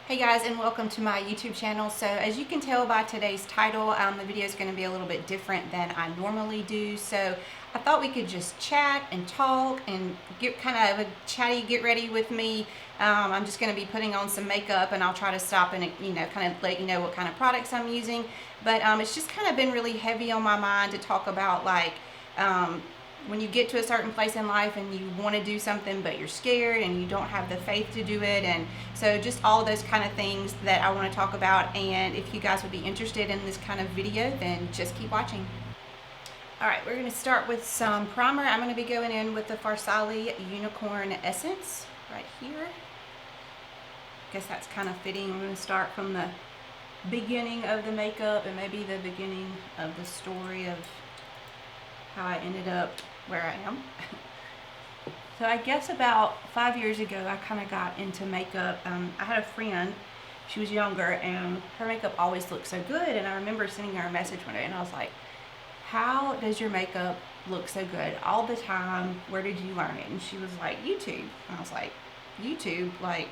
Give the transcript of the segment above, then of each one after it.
Hey guys, and welcome to my YouTube channel. So as you can tell by today's title, the video is going to be a little bit different than I normally do. So I thought we could just chat and talk and get kind of a chatty get ready with me. I'm just going to be putting on some makeup, and I'll try to stop and kind of let you know what kind of products I'm using. But it's just kind of been really heavy on my mind to talk about, like, when you get to a certain place in life and you want to do something but you're scared and you don't have the faith to do it, and so just all those kind of things that I want to talk about. And if you guys would be interested in this kind of video, then just keep watching. Alright, we're going to start with some primer. I'm going to be going in with the Farsali Unicorn Essence right here. I guess that's kind of fitting. I'm going to start from the beginning of the makeup and maybe the beginning of the story of how I ended up where I am. So I guess about 5 years ago, I kind of got into makeup. I had a friend, she was younger, and her makeup always looked so good. And I remember sending her a message one day, and I was like, how does your makeup look so good all the time? Where did you learn it? And she was like, YouTube. And I was like, YouTube? Like,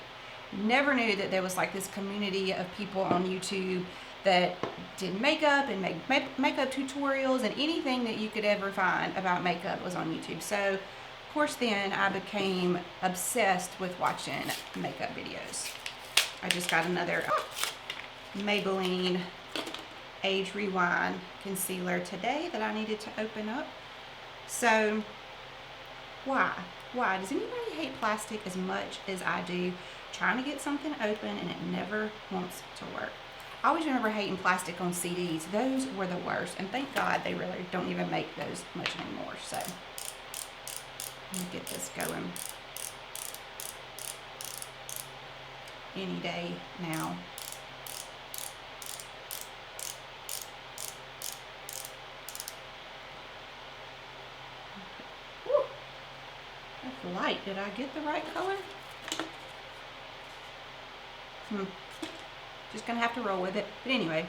never knew that there was like this community of people on YouTube that did makeup and made makeup tutorials, and anything that you could ever find about makeup was on YouTube. So of course then I became obsessed with watching makeup videos. I just got another Maybelline Age Rewind concealer today that I needed to open up. So why does anybody hate plastic as much as I do? Trying to get something open and it never wants to work. I always remember hating plastic on CDs. Those were the worst, and thank God they really don't even make those much anymore. So let me get this going any day now. Woo, that's light. Did I get the right color? Just gonna have to roll with it. But anyway,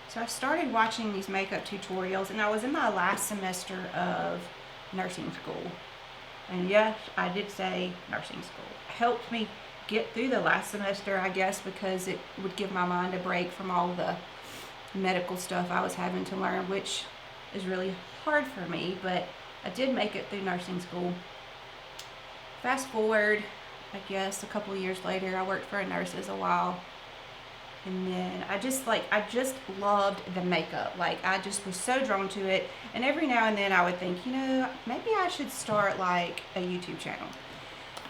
so I started watching these makeup tutorials, and I was in my last semester of nursing school. And yes, I did say nursing school. It helped me get through the last semester, I guess, because it would give my mind a break from all the medical stuff I was having to learn, which is really hard for me, but I did make it through nursing school. Fast forward, I guess, a couple of years later, I worked for a nurse as a while. And then I just loved the makeup. Like, I just was so drawn to it. And every now and then I would think, maybe I should start like a YouTube channel.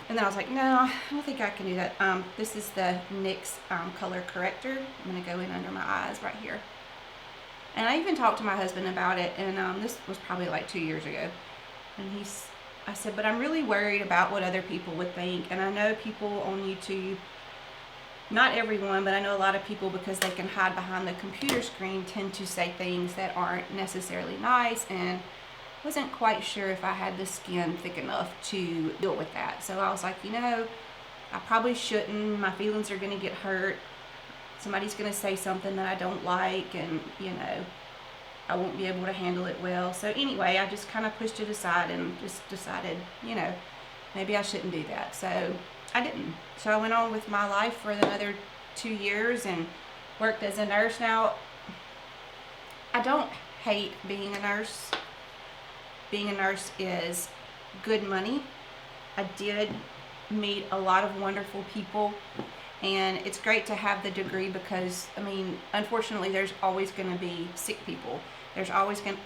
And then I was like, no, I don't think I can do that. This is the NYX color corrector. I'm going to go in under my eyes right here. And I even talked to my husband about it. And this was probably like 2 years ago. And I said, but I'm really worried about what other people would think. And I know people on YouTube, not everyone, but I know a lot of people, because they can hide behind the computer screen, tend to say things that aren't necessarily nice, and wasn't quite sure if I had the skin thick enough to deal with that. So I was like, I probably shouldn't. My feelings are going to get hurt. Somebody's going to say something that I don't like, and, I won't be able to handle it well. So anyway, I just kind of pushed it aside and just decided, maybe I shouldn't do that. So I didn't. So I went on with my life for another 2 years and worked as a nurse. Now, I don't hate being a nurse. Being a nurse is good money. I did meet a lot of wonderful people, and it's great to have the degree because, unfortunately, there's always going to be sick people. There's always going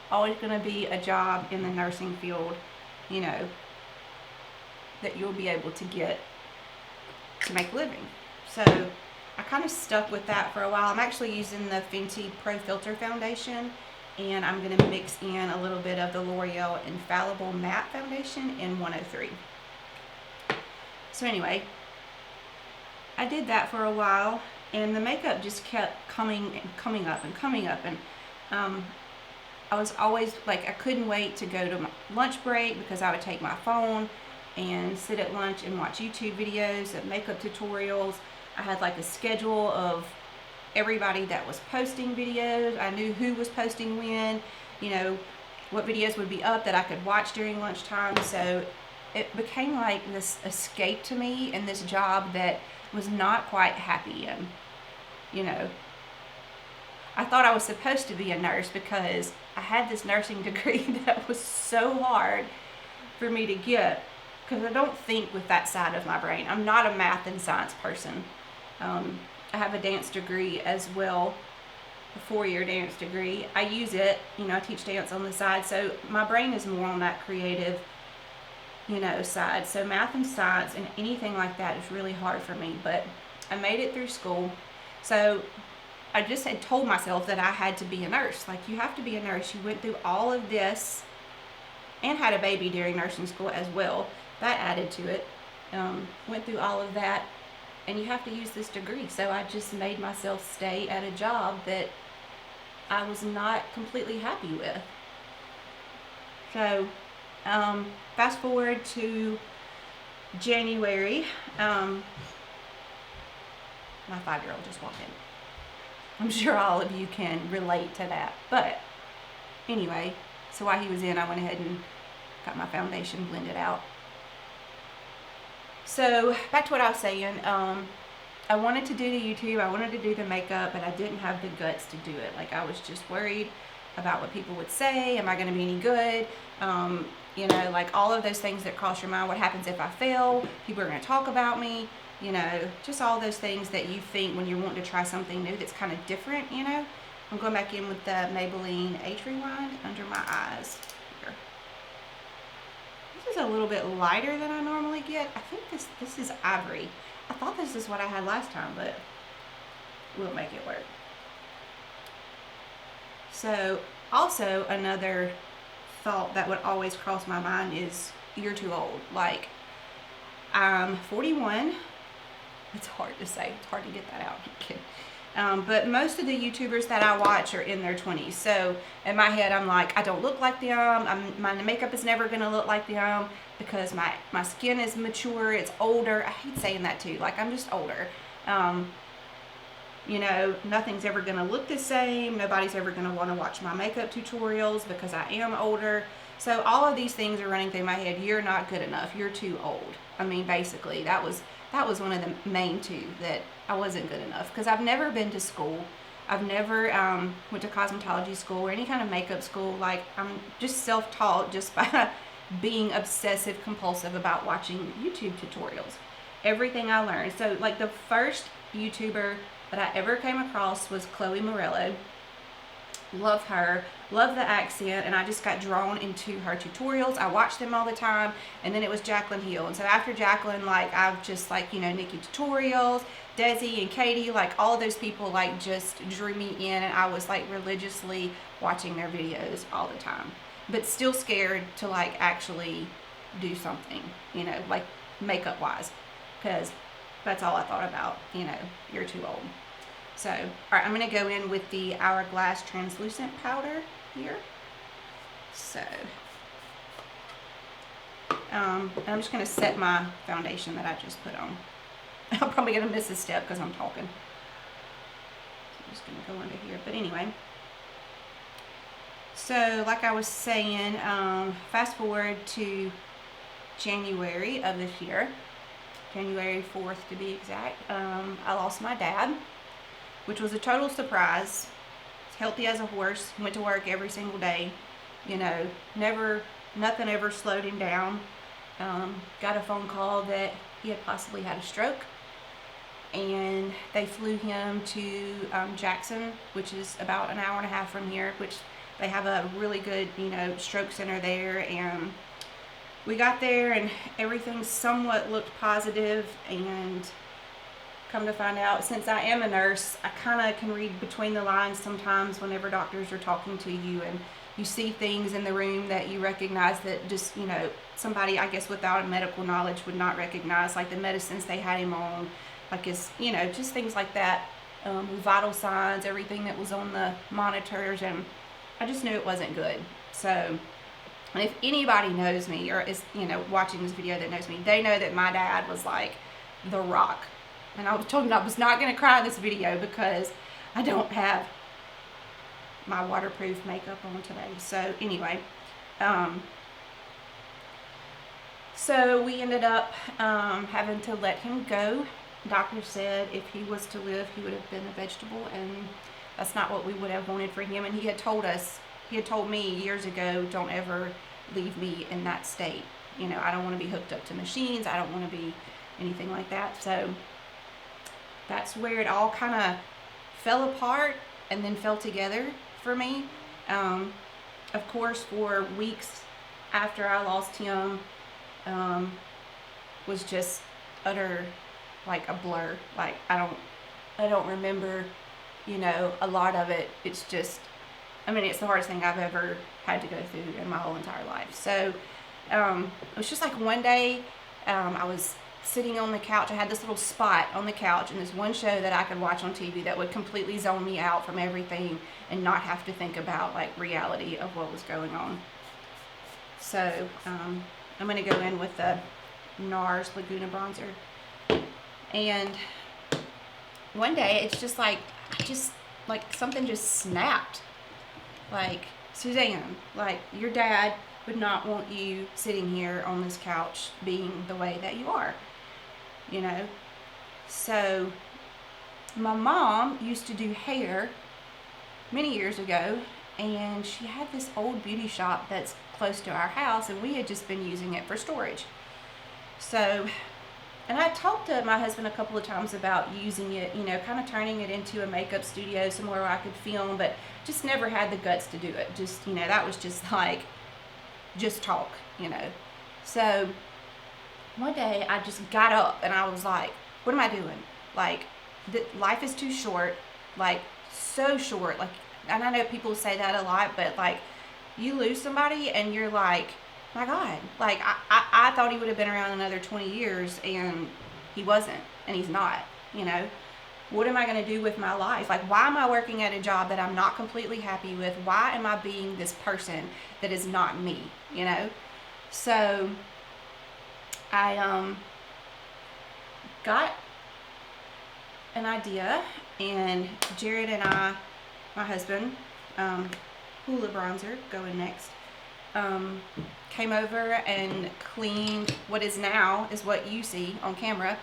to be a job in the nursing field, that you'll be able to get to make a living. So I kind of stuck with that for a while. I'm actually using the Fenty Pro Filter Foundation, and I'm going to mix in a little bit of the L'Oreal Infallible Matte Foundation in 103. So anyway, I did that for a while, and the makeup just kept coming up. And I was always like, I couldn't wait to go to my lunch break, because I would take my phone and sit at lunch and watch YouTube videos of makeup tutorials. I had like a schedule of everybody that was posting videos. I knew who was posting when, what videos would be up that I could watch during lunchtime. So it became like this escape to me in this job that was not quite happy in. You know, I thought I was supposed to be a nurse because I had this nursing degree that was so hard for me to get, because I don't think with that side of my brain. I'm not a math and science person. I have a dance degree as well, a 4-year dance degree. I use it, you know, I teach dance on the side, so my brain is more on that creative, you know, side. So math and science and anything like that is really hard for me, but I made it through school. So I just had told myself that I had to be a nurse. Like, you have to be a nurse. You went through all of this and had a baby during nursing school as well. That added to it. Went through all of that, and you have to use this degree. So I just made myself stay at a job that I was not completely happy with. So fast forward to January. My 5-year-old just walked in. I'm sure all of you can relate to that. But anyway, so while he was in, I went ahead and got my foundation blended out. So back to what I was saying. I wanted to do the YouTube, I wanted to do the makeup, but I didn't have the guts to do it. Like, I was just worried about what people would say. Am I going to be any good? You know, like all of those things that cross your mind. What happens if I fail? People are going to talk about me. You know, just all those things that you think when you're wanting to try something new that's kind of different, you know. I'm going back in with the Maybelline Age Rewind under my eyes here. This is a little bit lighter than I normally get. I think this is ivory. I thought this is what I had last time, but we'll make it work. So also another thought that would always cross my mind is, you're too old. Like, I'm 41. It's hard to say. It's hard to get that out. I'm kidding. But most of the YouTubers that I watch are in their 20s. So in my head, I'm like, I don't look like them. My makeup is never going to look like them because my skin is mature. It's older. I hate saying that too. Like, I'm just older. You know, nothing's ever going to look the same. Nobody's ever going to want to watch my makeup tutorials because I am older. So all of these things are running through my head. You're not good enough. You're too old. I mean, basically, that was one of the main two, that I wasn't good enough, because I've never been to school. I've never went to cosmetology school or any kind of makeup school. Like, I'm just self-taught just by being obsessive compulsive about watching YouTube tutorials. Everything I learned. So like, the first YouTuber that I ever came across was Chloe Morello. Love her, love the accent, and I just got drawn into her tutorials. I watched them all the time, and then it was Jaclyn Hill. And so after Jaclyn, like, I've just, like, you know, Nikki Tutorials, Desi and Katie, like, all of those people, like, just drew me in, and I was, like, religiously watching their videos all the time. But still scared to, like, actually do something, you know, like, makeup-wise, because that's all I thought about, you know, you're too old. So, all right, I'm going to go in with the Hourglass Translucent Powder here. So, I'm just going to set my foundation that I just put on. I'm probably going to miss a step because I'm talking. So I'm just going to go under here. But anyway, so like I was saying, fast forward to January of this year, January 4th to be exact. I lost my dad, which was a total surprise. Healthy as a horse, went to work every single day, you know, nothing ever slowed him down. Got a phone call that he had possibly had a stroke, and they flew him to Jackson, which is about an hour and a half from here, which they have a really good, you know, stroke center there. And we got there and everything somewhat looked positive, and come to find out, since I am a nurse, I kind of can read between the lines sometimes whenever doctors are talking to you, and you see things in the room that you recognize that just, you know, somebody, I guess, without a medical knowledge would not recognize, like the medicines they had him on, like his, you know, just things like that, vital signs, everything that was on the monitors, and I just knew it wasn't good. So, and if anybody knows me or is, you know, watching this video that knows me, they know that my dad was like the rock. And I was told I was not going to cry in this video because I don't have my waterproof makeup on today. So anyway, So we ended up having to let him go. Doctor said if he was to live, he would have been a vegetable, and that's not what we would have wanted for him. And he had told me years ago, don't ever leave me in that state. You know, I don't want to be hooked up to machines. I don't want to be anything like that. So that's where it all kind of fell apart and then fell together for me. Of course, for weeks after I lost him, was just utter, like a blur. Like I don't remember, you know, a lot of it. It's just, I mean, it's the hardest thing I've ever had to go through in my whole entire life. So it was just like one day, I was sitting on the couch. I had this little spot on the couch and this one show that I could watch on TV that would completely zone me out from everything and not have to think about like reality of what was going on. So I'm going to go in with the NARS Laguna bronzer. And one day it's just like, something just snapped. Like, Suzanne, like your dad would not want you sitting here on this couch being the way that you are, you know. So my mom used to do hair many years ago, and she had this old beauty shop that's close to our house, and we had just been using it for storage. So, and I talked to my husband a couple of times about using it, you know, kind of turning it into a makeup studio, somewhere where I could film, but just never had the guts to do it. Just, you know, that was just like, just talk, you know. So one day I just got up and I was like, what am I doing? Like, life is too short, like so short. Like, and I know people say that a lot, but like you lose somebody and you're like, my God, like I thought he would have been around another 20 years and he wasn't, and he's not, you know. What am I going to do with my life? Like, why am I working at a job that I'm not completely happy with? Why am I being this person that is not me, you know? So I got an idea, and Jared and I, my husband, Hula Bronzer, going next, came over and cleaned what is now, is what you see on camera,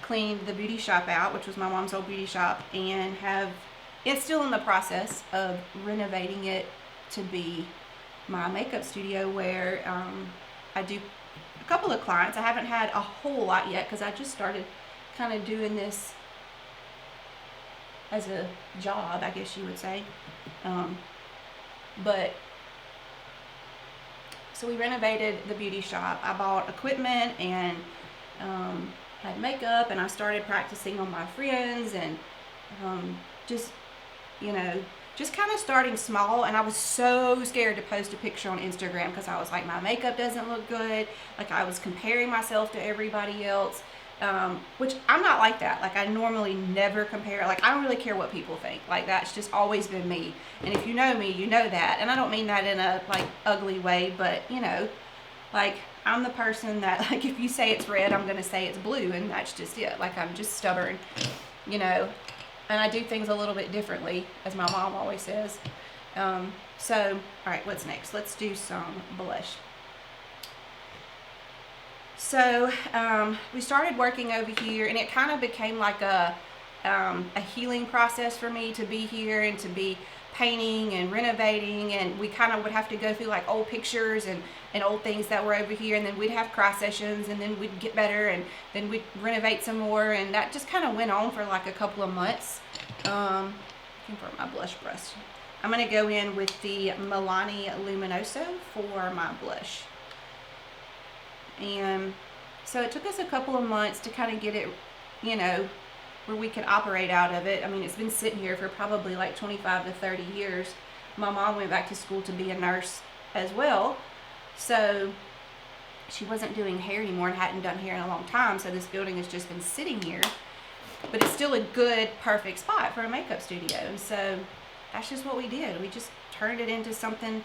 cleaned the beauty shop out, which was my mom's old beauty shop, and it's still in the process of renovating it to be my makeup studio, where I do a couple of clients. I haven't had a whole lot yet because I just started kind of doing this as a job, I guess you would say. But so we renovated the beauty shop. I bought equipment and had makeup, and I started practicing on my friends, and just, you know, just kind of starting small. And I was so scared to post a picture on Instagram because I was like, my makeup doesn't look good. Like, I was comparing myself to everybody else, which I'm not like that. Like, I normally never compare. Like, I don't really care what people think. Like, that's just always been me. And if you know me, you know that. And I don't mean that in a like ugly way, but you know, like, I'm the person that, like, if you say it's red, I'm going to say it's blue, and that's just it. Like, I'm just stubborn, you know, and I do things a little bit differently, as my mom always says. So, all right, what's next? Let's do some blush. So, we started working over here, and it kind of became like a healing process for me to be here and to be painting and renovating, and we kind of would have to go through like old pictures and old things that were over here, and then we'd have cross sessions, and then we'd get better, and then we'd renovate some more, and that just kind of went on for like a couple of months. Looking for my blush brush. I'm going to go in with the Milani Luminoso for my blush. And so it took us a couple of months to kind of get it, you know, where we could operate out of it. I mean, it's been sitting here for probably like 25 to 30 years. My mom went back to school to be a nurse as well, so she wasn't doing hair anymore and hadn't done hair in a long time, so this building has just been sitting here. But it's still a good, perfect spot for a makeup studio. And so that's just what we did. We just turned it into something,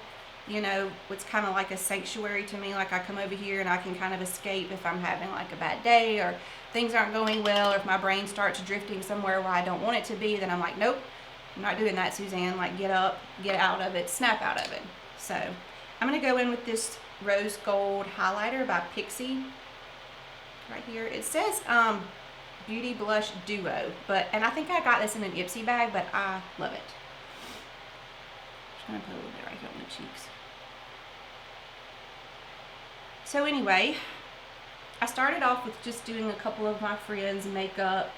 you know, what's kind of like a sanctuary to me. Like, I come over here and I can kind of escape if I'm having like a bad day, or things aren't going well, or if my brain starts drifting somewhere where I don't want it to be, then I'm like, nope, I'm not doing that, Suzanne. Like, get up, get out of it, snap out of it. So I'm going to go in with this Rose Gold Highlighter by Pixie. Right here. It says Beauty Blush Duo, and I think I got this in an Ipsy bag, but I love it. I'm just gonna put a little bit right here on the cheeks. So anyway, I started off with just doing a couple of my friends' makeup,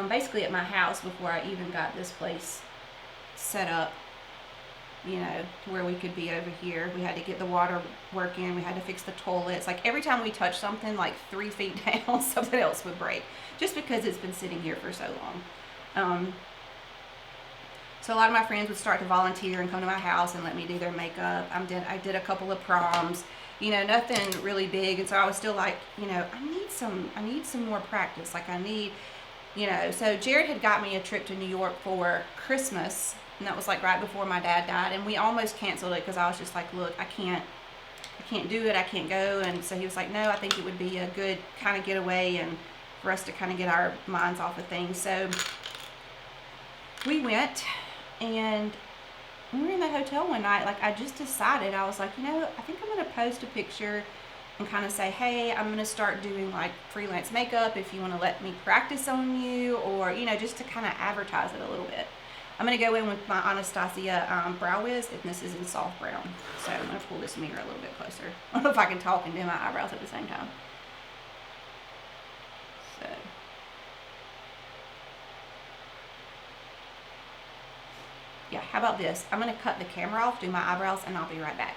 basically at my house before I even got this place set up, you know, to where we could be over here. We had to get the water working, we had to fix the toilets. Like every time we touched something like 3 feet down, something else would break, just because it's been sitting here for so long. So a lot of my friends would start to volunteer and come to my house and let me do their makeup. I did a couple of proms, you know, nothing really big. And so I was still like, you know, I need some more practice. Like I need, you know, so Jared had got me a trip to New York for Christmas, and that was like right before my dad died. And we almost canceled it because I was just like, look, I can't do it. I can't go. And so he was like, no, I think it would be a good kind of getaway and for us to kind of get our minds off of things. So we went. And when we were in the hotel one night, like I just decided, I was like, you know, I think I'm going to post a picture and kind of say, hey, I'm going to start doing like freelance makeup if you want to let me practice on you, or, you know, just to kind of advertise it a little bit. I'm going to go in with my Anastasia Brow Wiz, and this is in soft brown. So I'm going to pull this mirror a little bit closer. I don't know if I can talk and do my eyebrows at the same time. So. Yeah, how about this? I'm gonna cut the camera off, do my eyebrows, and I'll be right back.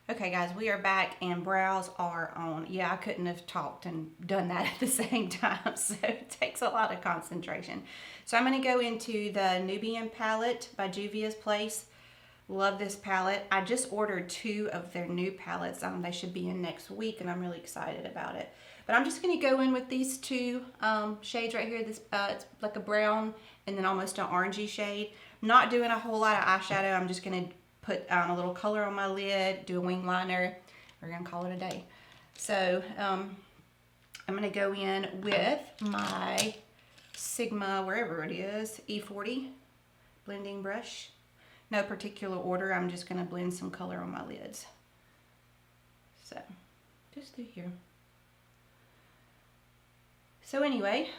Okay guys, we are back and brows are on. Yeah, I couldn't have talked and done that at the same time, so it takes a lot of concentration. So I'm gonna go into the Nubian palette by Juvia's Place. Love this palette. I just ordered 2 of their new palettes. They should be in next week, and I'm really excited about it. But I'm just gonna go in with these 2 shades right here. This it's like a brown and then almost an orangey shade. Not doing a whole lot of eyeshadow. I'm just going to put a little color on my lid, do a wing liner. We're going to call it a day. So I'm going to go in with my Sigma, wherever it is, E40 blending brush. No particular order. I'm just going to blend some color on my lids. So just through here. So anyway,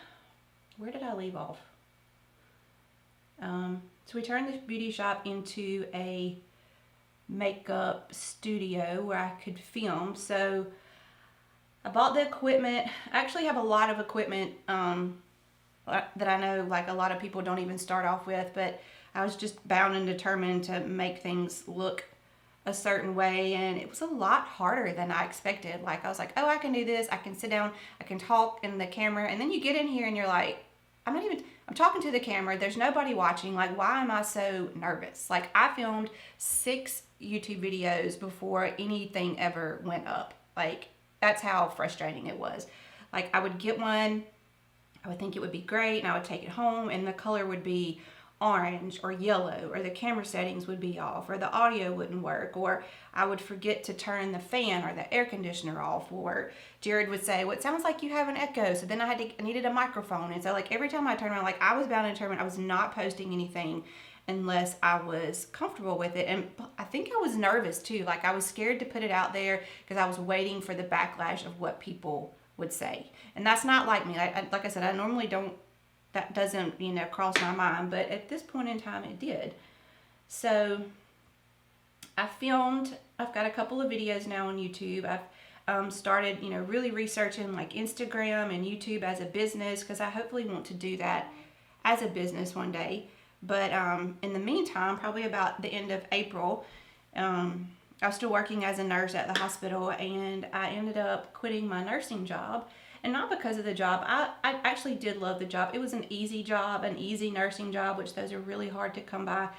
where did I leave off? So we turned this beauty shop into a makeup studio where I could film. So I bought the equipment. I actually have a lot of equipment that I know like a lot of people don't even start off with, but I was just bound and determined to make things look a certain way, and it was a lot harder than I expected. Like I was like, oh, I can do this, I can sit down, I can talk in the camera, and then you get in here and you're like, I'm talking to the camera, there's nobody watching, like why am I so nervous? Like I filmed 6 YouTube videos before anything ever went up. Like that's how frustrating it was. Like I would get one, I would think it would be great, and I would take it home and the color would be orange or yellow, or the camera settings would be off, or the audio wouldn't work, or I would forget to turn the fan or the air conditioner off, or Jared would say, well, it sounds like you have an echo. So then I needed a microphone. And so like every time I turned around, like I was bound and determined I was not posting anything unless I was comfortable with it. And I think I was nervous too. Like I was scared to put it out there because I was waiting for the backlash of what people would say. And that's not like me. Like I said, I normally don't, that doesn't, you know, cross my mind, but at this point in time it did. So I filmed, I've got a couple of videos now on YouTube. I've started, you know, really researching like Instagram and YouTube as a business, because I hopefully want to do that as a business one day. But in the meantime, probably about the end of April, I was still working as a nurse at the hospital, and I ended up quitting my nursing job. And not because of the job. I actually did love the job. It was an easy job, an easy nursing job, which those are really hard to come by.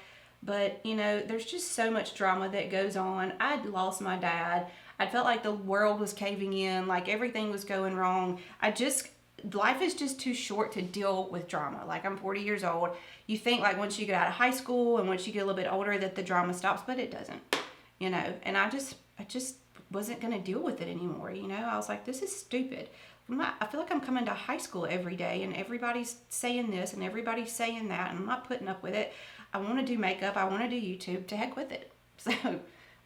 But, you know, there's just so much drama that goes on. I'd lost my dad. I felt like the world was caving in, like everything was going wrong. Life is just too short to deal with drama. Like I'm 40 years old. You think like once you get out of high school and once you get a little bit older that the drama stops, but it doesn't, you know. And I just wasn't going to deal with it anymore, you know. I was like, this is stupid. I feel like I'm coming to high school every day and everybody's saying this and everybody's saying that, and I'm not putting up with it. I want to do makeup. I want to do YouTube. To heck with it. So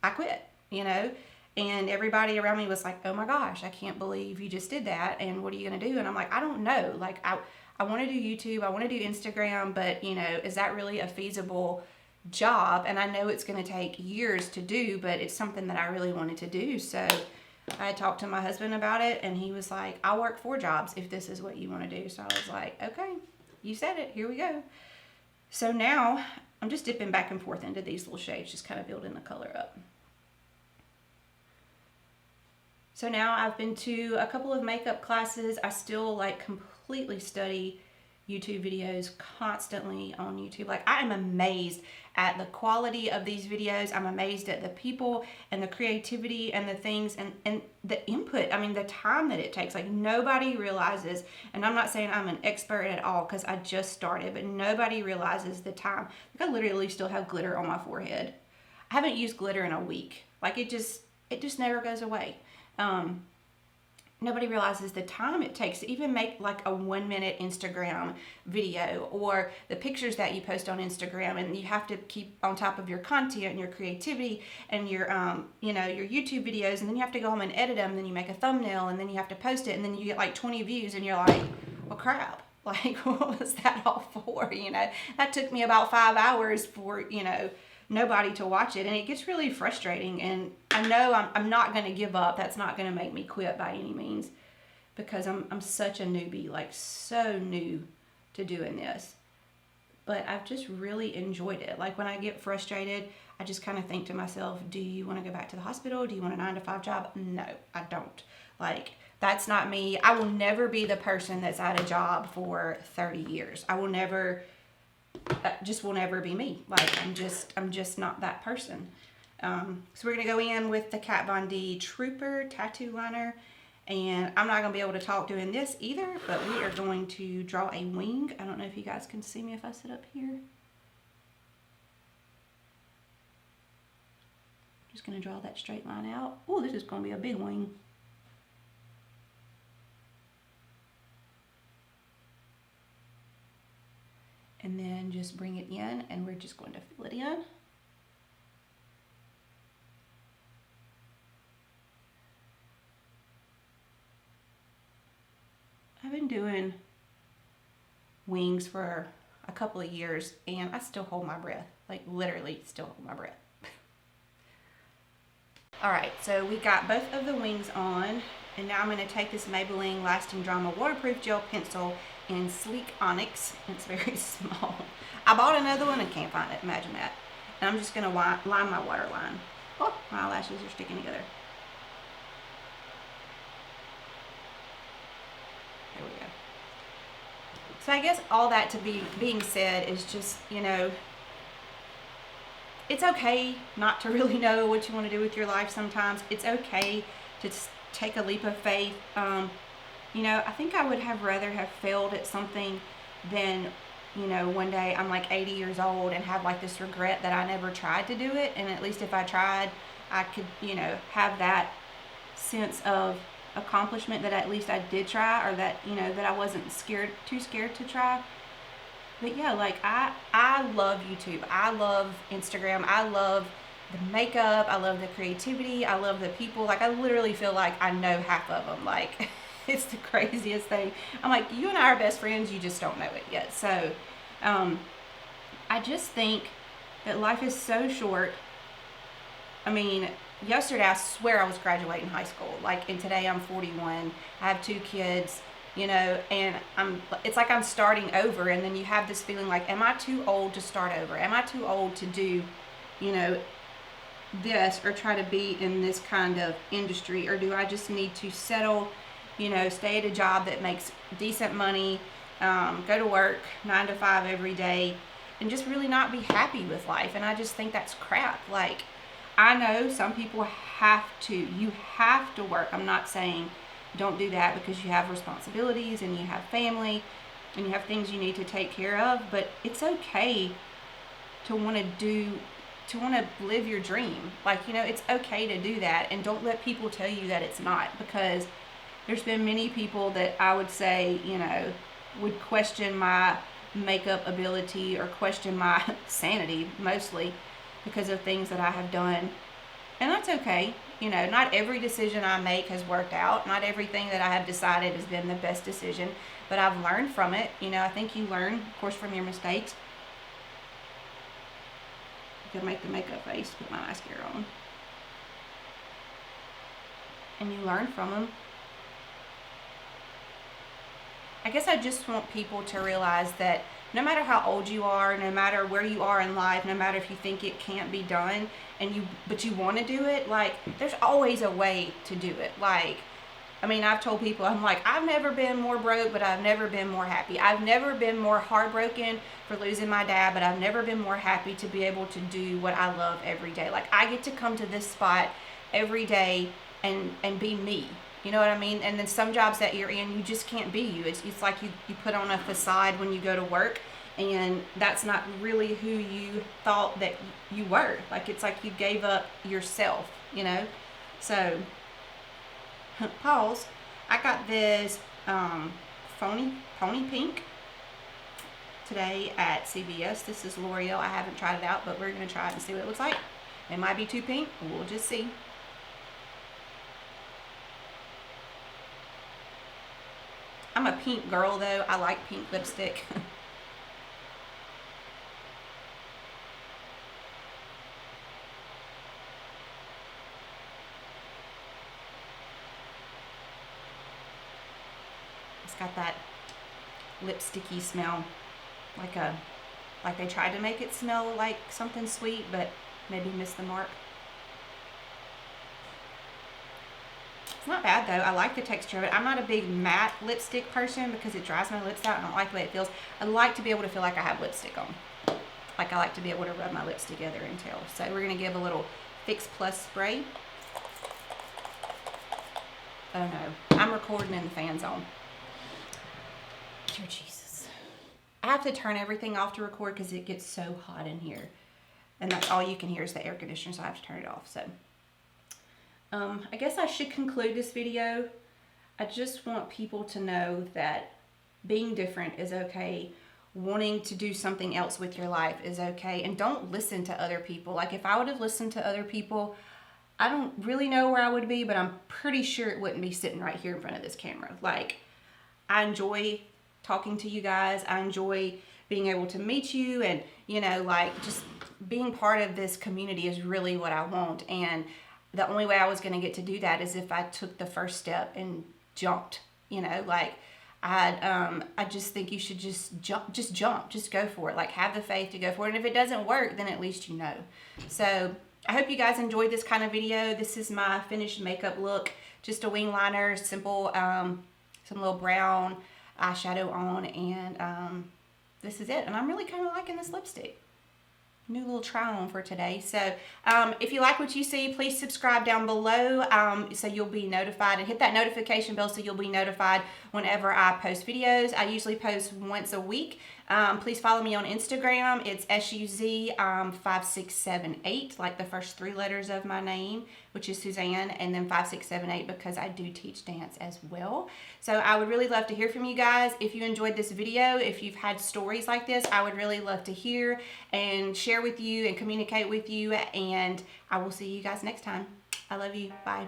I quit, you know. And everybody around me was like, oh my gosh, I can't believe you just did that. And what are you going to do? And I'm like, I don't know. Like, I want to do YouTube, I want to do Instagram, but is that really a feasible job? And I know it's going to take years to do, but it's something that I really wanted to do. So I talked to my husband about it, and he was like, I'll work 4 jobs if this is what you want to do. So I was like, okay, you said it, here we go. So now I'm just dipping back and forth into these little shades, just kind of building the color up. So now I've been to a couple of makeup classes. I still like completely study YouTube videos constantly on YouTube. Like, I am amazed at the quality of these videos. I'm amazed at the people and the creativity and the things and the input. I mean, the time that it takes. Like, nobody realizes, and I'm not saying I'm an expert at all because I just started, but nobody realizes the time. Like, I literally still have glitter on my forehead. I haven't used glitter in a week. Like, it just never goes away. Nobody realizes the time it takes to even make like a 1-minute Instagram video, or the pictures that you post on Instagram, and you have to keep on top of your content and your creativity and your your YouTube videos, and then you have to go home and edit them, and then you make a thumbnail, and then you have to post it, and then you get like 20 views, and you're like, well, crap, like, what was that all for? That took me about 5 hours for nobody to watch it, and it gets really frustrating. And I know I'm not going to give up. That's not going to make me quit by any means, because I'm such a newbie, like so new to doing this. But I've just really enjoyed it. Like, when I get frustrated, I just kind of think to myself, do you want to go back to the hospital? Do you want a 9-to-5 job? No, I don't. Like, that's not me. I will never be the person that's at a job for 30 years. I will never. That just will never be me. Like, I'm just not that person. So we're gonna go in with the Kat Von D Trooper tattoo liner, and I'm not gonna be able to talk doing this either, but we are going to draw a wing. I don't know if you guys can see me if I sit up here. Just gonna draw that straight line out. Oh, this is gonna be a big wing. And then just bring it in, and we're just going to fill it in. I've been doing wings for a couple of years, and I still hold my breath. Like, literally still hold my breath. All right, so we got both of the wings on, and now I'm going to take this Maybelline Lasting Drama Waterproof Gel Pencil in Sleek Onyx. It's very small. I bought another one and can't find it. Imagine that. And I'm just going to line my waterline. Oh, my eyelashes are sticking together. There we go. So I guess all that being said is just, it's okay not to really know what you want to do with your life sometimes. It's okay to take a leap of faith. I think I would have rather have failed at something than, one day I'm like 80 years old and have like this regret that I never tried to do it. And at least if I tried, I could, have that sense of accomplishment that at least I did try, or that, that I wasn't too scared to try. But yeah, like I love YouTube. I love Instagram. I love the makeup. I love the creativity. I love the people. Like, I literally feel like I know half of them. Like, it's the craziest thing. I'm like, you and I are best friends. You just don't know it yet. So, I just think that life is so short. I mean, yesterday I swear I was graduating high school. Like, and today I'm 41. I have 2 kids. And it's like I'm starting over, and then you have this feeling like, am I too old to start over? Am I too old to do, this, or try to be in this kind of industry? Or do I just need to settle, stay at a job that makes decent money, go to work 9 to 5 every day, and just really not be happy with life? And I just think that's crap. Like, I know some people you have to work. I'm not saying don't do that, because you have responsibilities and you have family and you have things you need to take care of, but it's okay to want to live your dream. Like, it's okay to do that, and don't let people tell you that it's not, because there's been many people that I would say, would question my makeup ability or question my sanity, mostly because of things that I have done. And that's okay. You know, not every decision I make has worked out. Not everything that I have decided has been the best decision, but I've learned from it. You know, I think you learn, of course, from your mistakes. You can make the makeup face, put my mascara on. And you learn from them. I guess I just want people to realize that no matter how old you are, no matter where you are in life, no matter if you think it can't be done, but you want to do it, like, there's always a way to do it. Like, I mean, I've told people, I'm like, I've never been more broke, but I've never been more happy. I've never been more heartbroken for losing my dad, but I've never been more happy to be able to do what I love every day. Like, I get to come to this spot every day and be me. You know what I mean? And then some jobs that you're in, you just can't be you. It's like you put on a facade when you go to work, and that's not really who you thought that you were. Like, it's like you gave up yourself, you know? So, pause. I got this Pony Pink today at CVS. This is L'Oreal. I haven't tried it out, but we're going to try it and see what it looks like. It might be too pink. We'll just see. I'm a pink girl, though. I like pink lipstick. It's got that lipsticky smell, like they tried to make it smell like something sweet, but maybe missed the mark. It's not bad though. I like the texture of it. I'm not a big matte lipstick person because it dries my lips out. I don't like the way it feels. I like to be able to feel like I have lipstick on. Like, I like to be able to rub my lips together and tell. So we're going to give a little Fix Plus spray. Oh no, I'm recording and the fan's on. Dear Jesus. I have to turn everything off to record because it gets so hot in here. And that's all you can hear is the air conditioner, so I have to turn it off. So I guess I should conclude this video. I just want people to know that being different is okay. Wanting to do something else with your life is okay. And don't listen to other people. Like, if I would have listened to other people, I don't really know where I would be, but I'm pretty sure it wouldn't be sitting right here in front of this camera. Like, I enjoy talking to you guys. I enjoy being able to meet you, and, you know, like, just being part of this community is really what I want. And the only way I was going to get to do that is if I took the first step and jumped, you know, like, I just think you should just jump, just go for it. Like, have the faith to go for it. And if it doesn't work, then at least you know. So I hope you guys enjoyed this kind of video. This is my finished makeup look. Just a wing liner, simple, some little brown eyeshadow on, and this is it. And I'm really kind of liking this lipstick. New little try on for today. So if you like what you see, please subscribe down below so you'll be notified, and hit that notification bell so you'll be notified whenever I post videos. I usually post once a week. Please follow me on Instagram. It's SUZ5678, like the first 3 letters of my name, which is Suzanne, and then 5678 because I do teach dance as well. So I would really love to hear from you guys. If you enjoyed this video, if you've had stories like this, I would really love to hear and share with you and communicate with you, and I will see you guys next time. I love you. Bye.